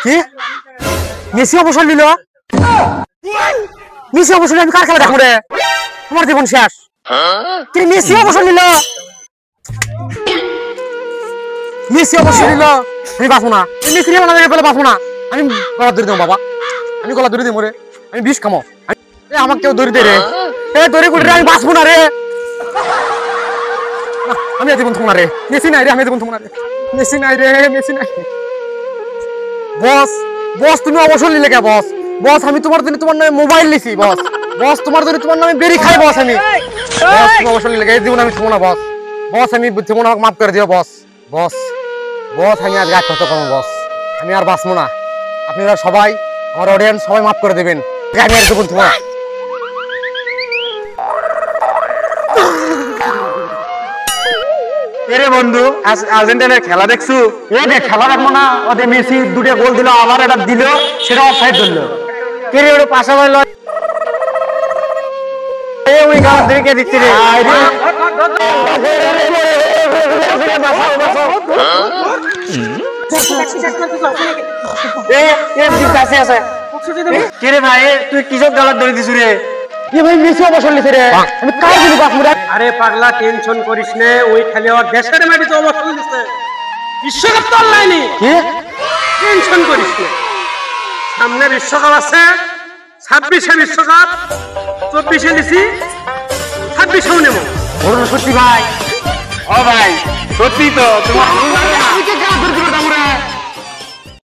কি মেসি অবসর নিল? মেসি অবসর নিলে আমি কার খেলা দেখবো রে? তোমার জীবন শেষ। কি মেসি অবসর নিল? মেসি অবসর নিল, আমি বাঁচবো না। মেসি পেলে বাঁচবো না। আমি গলা ধরে দেবো বাবা, আমি গলা ধরে দেবো রে। আমি বিষ খামো। আমাকে কেউ ধরে দে রে, ধরে করে রে, আমি বাঁচবো না রে। আমি জীবন থাকবো না রে। মেসি নাই রে, আমি জীবন থাকবো না রে। মেসি নাই রে, মেসি নাই। বস বস তুমি অবসর নিলে কে বস? বস আমি তোমার জন্য তোমার নামে মোবাইল নিছি বস। বস তোমার জন্য তোমার নামে বেরি খাই বস। আমি বস তুমি অবসর নিলে কে? জীবন আমি থাকবো না বস। বস আমি জীবন আমাকে মাফ করে দিও বস। বস বস আমি আজ রাত কত করবো বস। আমি আর বাঁচবো না। আপনারা সবাই, আমার অডিয়েন্স সবাই মাফ করে দেবেন। আমি আর জীবন থাকবো না। এরে বন্ধু, আর্জেন্টিনার খেলা দেখছু? খেলা দেখবো না? ওদের মেসি দুটো গোল দিল, আবার এটা দিল, সেটা অফসাইড ধরলো। কে রে ওটা পাশা হইল? ওই গাছ দেখে দিচ্ছি রে। কে রে ভাই, তুই কিসব গালার ধরে দিছু রে? ভাই মেসি অবসর নিছে রে, আমি কার দিল বাঁচবো রে? আরে পাগলা, টেনশন করিস নে। ওই খেলোয়াড় দেশের মাটিতে অবসর নিচ্ছে, বিশ্বকাপ তো অনলাইনে। কি টেনশন করিস নে, সামনে বিশ্বকাপ আছে। 26-এ বিশ্বকাপ, 24-এ নিছি, 26-এও নেব। সত্যি ভাই? ও ভাই, সত্যি তো তোমার